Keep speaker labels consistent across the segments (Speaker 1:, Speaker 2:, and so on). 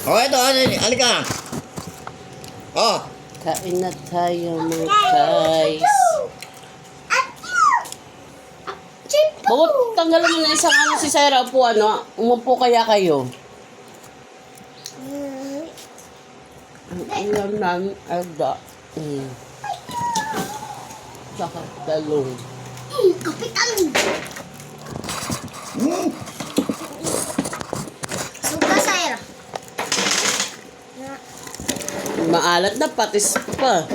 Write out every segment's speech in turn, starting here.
Speaker 1: Oh, ito. Halika. Oh.
Speaker 2: Kain na tayo mga guys. Bawat tanggalan mo na isang ano si Sarah po ano. Umupo kaya kayo. Ang ulam namin ay da. Tsaka talong.
Speaker 3: Kapitan! Suka, Sarah.
Speaker 2: Maalat na patis pa.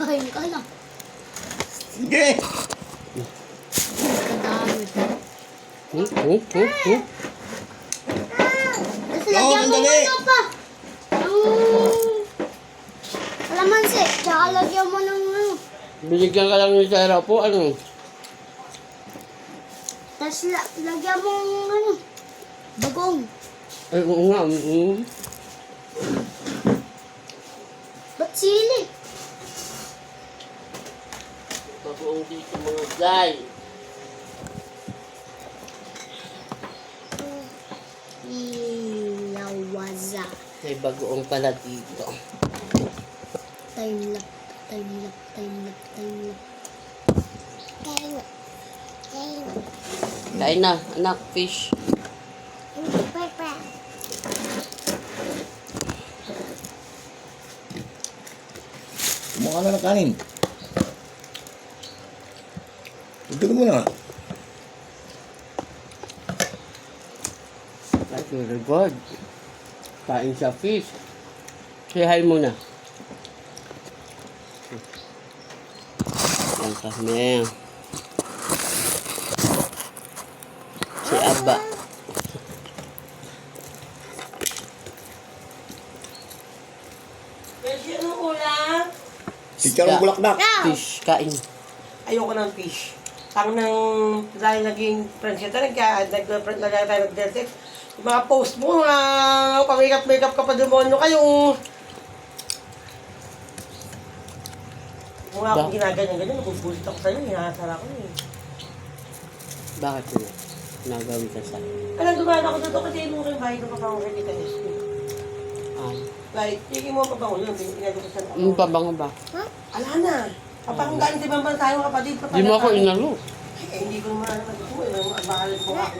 Speaker 3: Ay, ka lang.
Speaker 1: Sige.
Speaker 3: Kadami. Tapos lagyan mo
Speaker 1: sandali.
Speaker 3: ano pa. Kalamansi. Tsaka lagyan mo ng ano.
Speaker 2: Binigyan ka lang ni Sarah po ano.
Speaker 3: Tapos lagyan mo ng ano. Bagong.
Speaker 2: Ay oo nga.
Speaker 3: Ba't sili?
Speaker 2: Bagoong dito mga guys.
Speaker 3: Ilawaza.
Speaker 2: May bagoong pala dito.
Speaker 3: Time lap. Time lap. Time lap. Time lap.
Speaker 2: Kain na, anak, fish.
Speaker 1: Kumuha ka na ng kanin. Ito mo na.
Speaker 2: That's very good. Kain sa fish. Say hi muna. Yan kami. Si Aba.
Speaker 4: Pwede anong ulam?
Speaker 1: Chicharong bulaklak.
Speaker 2: Fish, kain.
Speaker 4: Ayoko ng fish. Ang nang dahil naging prinsesa, nag-lagay tayo nag-deltex. Yung mga post mo, pa-makeup ka pa demonyo kayo. Kung nga akong ginaganyan-ganyan, nabubulit ako sa'yo, hinahasara ko eh.
Speaker 2: Bakit yun? Nagawin ka sa...
Speaker 4: Alam, dumaan ako dito kasi yung mga bahay ng papango kay Tita Esme. Like, tigil mo ang papango yun, pinagod ko sa
Speaker 2: Yung pabango ba?
Speaker 4: Ala na! Papango galing sa ibang bansa yung kapatid.
Speaker 2: Di mo ako inalo.
Speaker 4: Eh, hindi ko naman naman ito. Ang bahalag ko ako.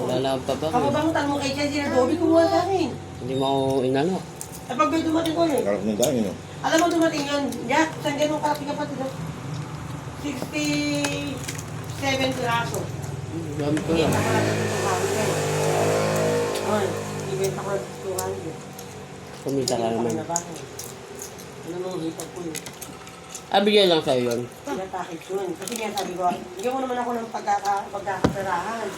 Speaker 2: Wala lang ang pabango.
Speaker 4: Kapabangutan mo kay Chelsea na Dobby, kumuha sa akin.
Speaker 2: Hindi mo ako inalo.
Speaker 4: Eh, pag may dumating ko eh.
Speaker 1: Karap ng kanin, no?
Speaker 4: Alam mo dumating yun, Jack, saan ganun kalapit kapatid? 67 piraso.
Speaker 2: Dami ko
Speaker 4: Ibenta
Speaker 2: lang.
Speaker 4: ko lang sa 200. Ay, ibenta ko lang sa 200.
Speaker 2: Kumita ka naman.
Speaker 4: Ano mo, hitag ko yun.
Speaker 2: Bigyan lang sa'yo yun.
Speaker 4: Pinapackage yun. Kasi nga sabi ko, bigyan mo naman ako ng pagkakaperahan.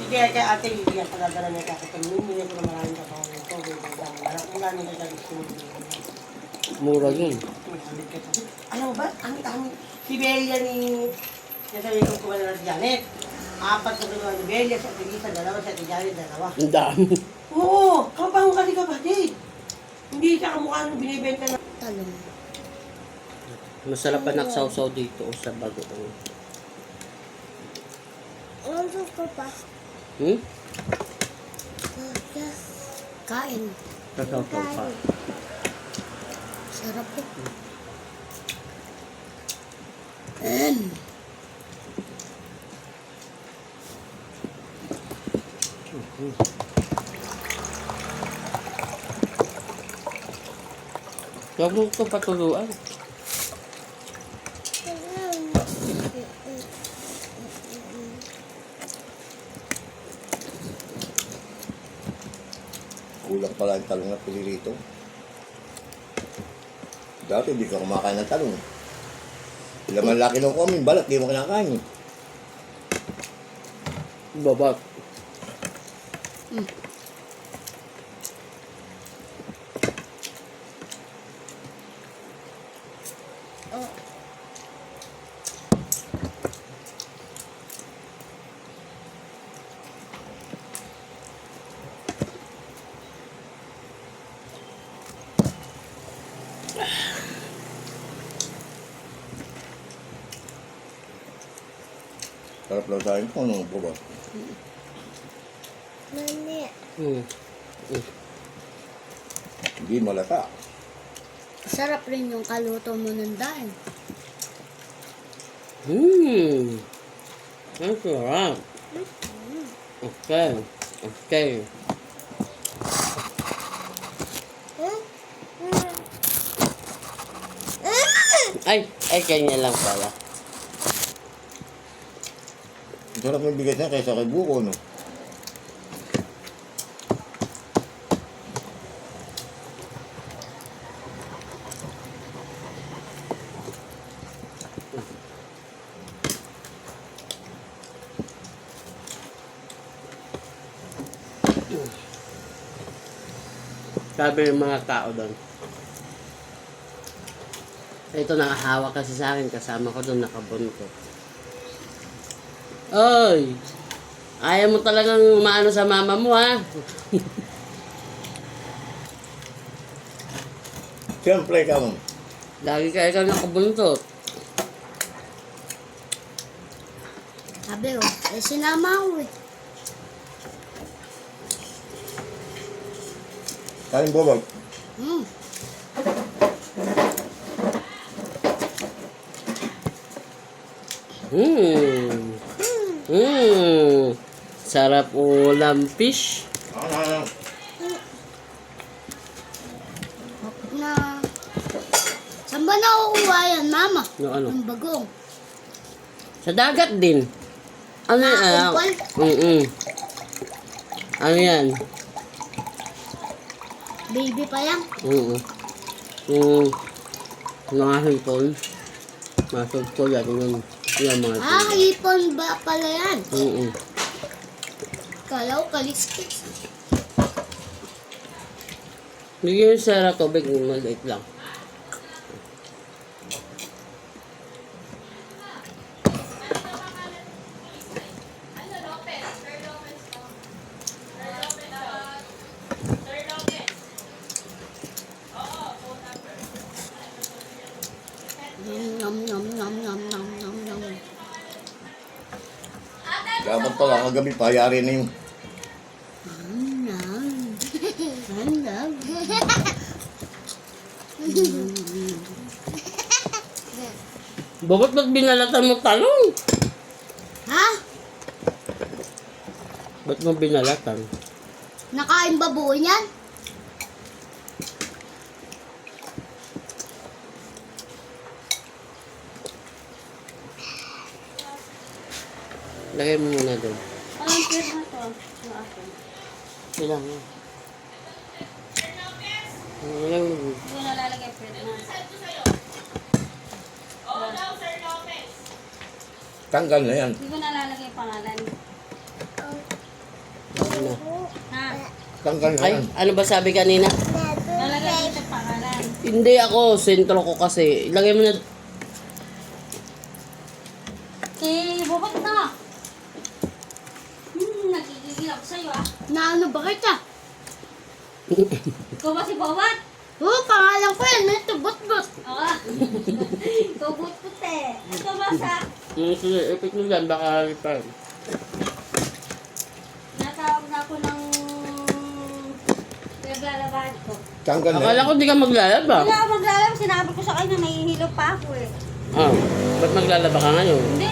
Speaker 4: Hindi kaya ate, bigyan ka dadala niya kakatamin. Bigyan ko na maraming kapawang ito. Kung gano'n na gusto mo.
Speaker 2: Mura yun.
Speaker 4: Alam mo ba, ang si Belia ni... Nasabi ko kuha na si Janet. 4 na kinuha ni Belia, si Ate Lisa, 2, si Ate Janet, 2.
Speaker 2: Ang dami.
Speaker 4: Oo, kapaho kasi kapatid. Hindi siya kamukha nung binibenta na.
Speaker 3: Talong.
Speaker 2: Masarap pa nagsawsaw dito sa bagoong.
Speaker 3: Ang suka pa. Kain.
Speaker 2: Sasawsaw pa.
Speaker 3: Sarap po.
Speaker 2: Huwag mo ito patuluan.
Speaker 1: Kulang pala yung talong na pili rito. Dati hindi ka kumakain ng talong. Ilang ang laki ng kumin, balat, di mo kinakain.
Speaker 2: Babat.
Speaker 1: Sarap lang sa akin kung ano po ba.
Speaker 3: Mami.
Speaker 2: Hmm.
Speaker 1: Hindi malata.
Speaker 3: Sarap rin yung kaluto mo ng daing.
Speaker 2: Ang sarap. Okay. Okay. Ay, kanya lang pala.
Speaker 1: Ang sarap ng bigas niya kaysa kay buko, no?
Speaker 2: Sabi ng mga tao doon. Ito nakahawak kasi sa akin. Kasama ko doon nakabuntot. Oy! Ayaw mo talagang maano sa mama mo, ha?
Speaker 1: Siyempre ka mo.
Speaker 2: Lagi ka ikaw nakabuntot.
Speaker 3: Sabi ko, sinama ko eh.
Speaker 1: Kain po ba?
Speaker 3: Hmm.
Speaker 2: Sarap ulam fish.
Speaker 3: Na... Saan ba nakukuha yan, mama?
Speaker 2: No, ano?
Speaker 3: Ang bagong.
Speaker 2: Sa dagat din. Ano yan?
Speaker 3: Umpal?
Speaker 2: Ano yan?
Speaker 3: Baby pa yan.
Speaker 2: Mga hipon. Masog ko yan. Yan mga
Speaker 3: Hipon ba pala yan?
Speaker 2: hipon.
Speaker 3: Kala ko kaliskis.
Speaker 2: Bigyan yung sara tubig. Maliit lang.
Speaker 3: Nom nom nom nom nom nom nom.
Speaker 1: Dapat pala kagabi payari na yung
Speaker 3: Nom. Nom.
Speaker 2: Bakit ba't binalatan mo talong?
Speaker 3: Ha?
Speaker 2: Ba't mo binalatan?
Speaker 3: Nakain ba buo yan?
Speaker 2: Lagay mo muna doon.
Speaker 3: Anong pera na to?
Speaker 2: Ilang mo. Lagay mo.
Speaker 3: Hindi ko nalalagay pera na.
Speaker 1: tanggal na yan.
Speaker 3: Hindi ko nalalagay pangalan.
Speaker 2: Ano?
Speaker 3: Ha?
Speaker 1: Tanggal na
Speaker 2: Ay,
Speaker 1: yan.
Speaker 2: ano ba sabi kanina?
Speaker 3: Lalagay dito pangalan.
Speaker 2: Hindi ako, sentro ko kasi. Ilagay mo na.
Speaker 3: Bubot na. Nagigigil ako sa'yo ah. Na ano ba kita? Ikaw ba si Bobot? Oo, pangalan ko yan. Ito, bot-bot. Oo. Ikaw bot-bot eh. Ito ba sa...
Speaker 2: Sige, ipit mo dyan, baka pa.
Speaker 3: Natawag na ako ng... Naglalabahan ko.
Speaker 1: Tanggal na yan.
Speaker 2: Akala ko di ka maglalaba.
Speaker 3: Hindi ako maglalaba. Sinabi ko sa kanya, nahihilo pa ako eh.
Speaker 2: Ah, ba't maglalaba ka ngayon?
Speaker 3: Hindi.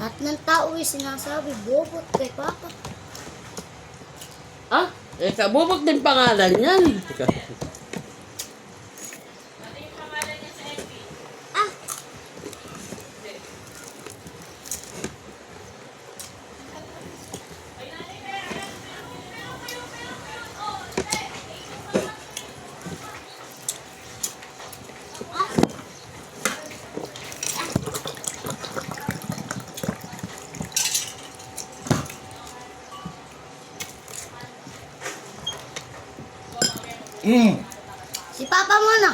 Speaker 3: At ng tao eh, sinasabi, bobot kay Papa.
Speaker 2: Ah, kabubog din pangalan yan.
Speaker 3: Ah! Si Papa muna.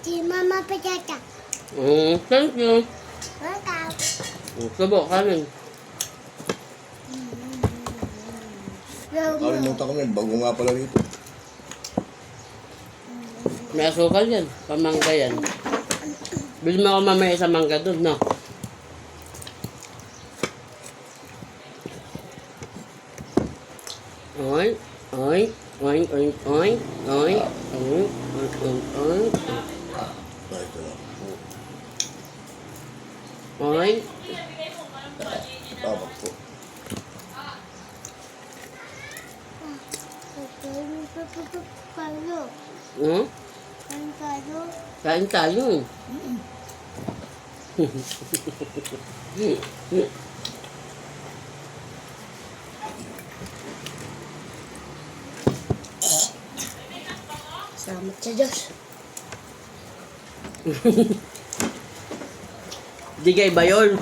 Speaker 3: Si Mama Pajata.
Speaker 2: Thank you. Subo, kanin.
Speaker 1: Kalimutan ko na, bago nga pala dito.
Speaker 2: May asukal yan. Pamangga yan. Bili mo ako mamaya sa mangga doon, no? Oink, oink, oink, oink, oink, oink, oink, oink, oink, oink.
Speaker 1: Ay, ito na.
Speaker 2: Oink.
Speaker 1: Tawag po.
Speaker 3: Kayo.
Speaker 2: Hmm?
Speaker 3: Kayo.
Speaker 2: Kain tayo.
Speaker 3: Salamat sa Diyos.
Speaker 2: Di kay ba yun?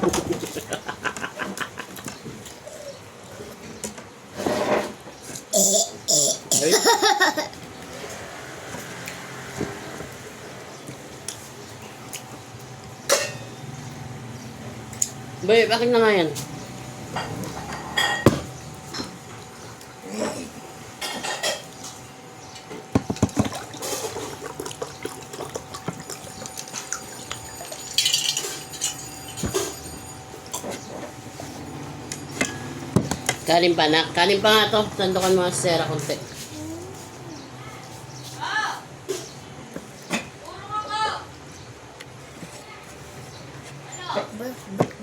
Speaker 1: Ay,
Speaker 2: Bay, bakit na nga yan? Kanin pa na. Kanin pa nga to. Sandukan mo nga si Sarah konti.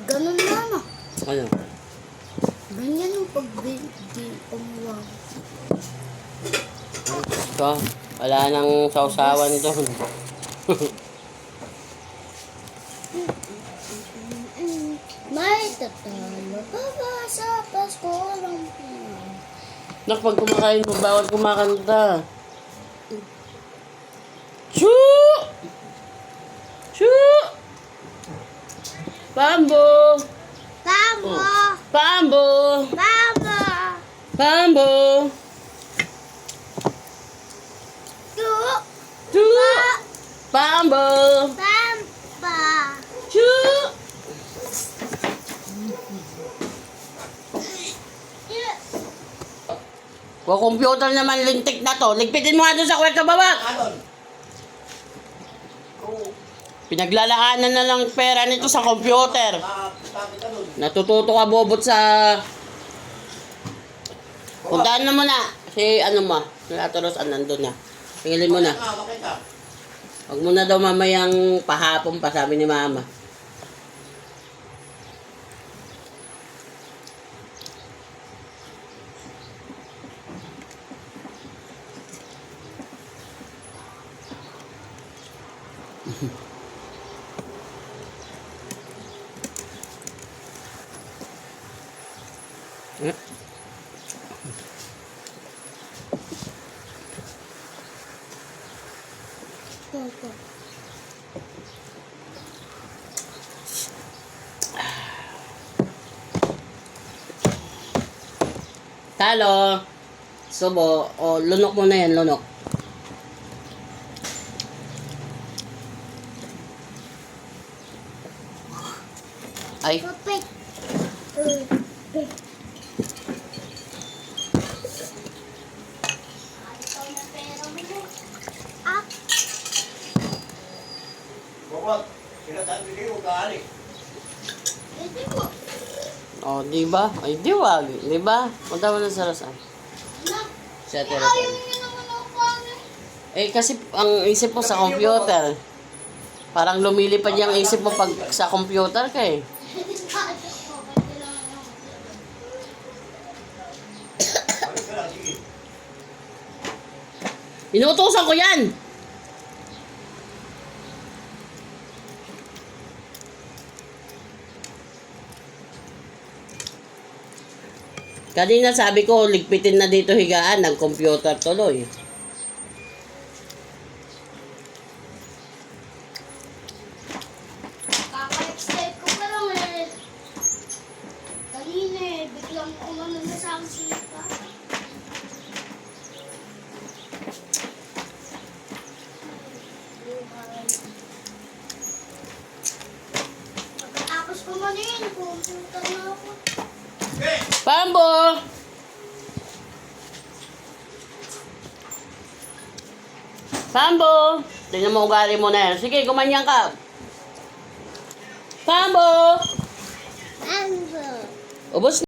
Speaker 3: Ganun mama.
Speaker 2: Ano?
Speaker 3: Ganyan yung pag-di umuwag.
Speaker 2: Ito. Wala nang sausawan doon.
Speaker 3: May tatalo pa ba sa Pasko lang po?
Speaker 2: Nak, pag kumakain mo, bawal kumakanta. Shoo! Shoo! Pambo!
Speaker 3: Tamo!
Speaker 2: Pambo!
Speaker 3: Tamo!
Speaker 2: Pambo!
Speaker 3: Tu!
Speaker 2: Shoo! Pambo!
Speaker 3: Pampa!
Speaker 2: Shoo! Kung computer naman lintik na to, ligpitin mo nga doon sa kwarto babak. Pinaglalaanan na lang pera nito sa computer. Natututo ka bobot sa... Puntaan na muna. Si ano mo, si Atoros, nandun na. Tingilin mo na. Huwag mo na daw mamayang pahapon pa, sabi ni Mama. Eh?
Speaker 3: Opo.
Speaker 2: Talo. Subo. O, lunok mo na yan, lunok. Ay,
Speaker 3: Kapit. Up.
Speaker 1: Bawat, sinasabi kayo, kaali.
Speaker 3: Ito po.
Speaker 2: oh, di ba? Ay, di wag. Di ba? Punta mo na sa Rasan.
Speaker 3: Nak.
Speaker 2: Sa
Speaker 3: Ayaw
Speaker 2: Rasan.
Speaker 3: niyo naman ako kami.
Speaker 2: Eh, kasi ang isip mo sa computer. Parang lumilipad yung isip mo pag sa computer ka eh.
Speaker 1: Balik ka lang, sige.
Speaker 2: Inuutosan ko yan! Kanina sabi ko, ligpitin na dito higaan, nag-computer tuloy.
Speaker 3: Kaka-excite ko pa lang eh. Kanina eh, biglang umano na sa akin si Papa. Pagkatapos ko man ano yun? Computer na ako.
Speaker 2: Pambo! Pambo! Tingnan mo ugali mo na yan. Sige, gumanyan ka. Pambo!
Speaker 3: Ano?
Speaker 2: Ubos na.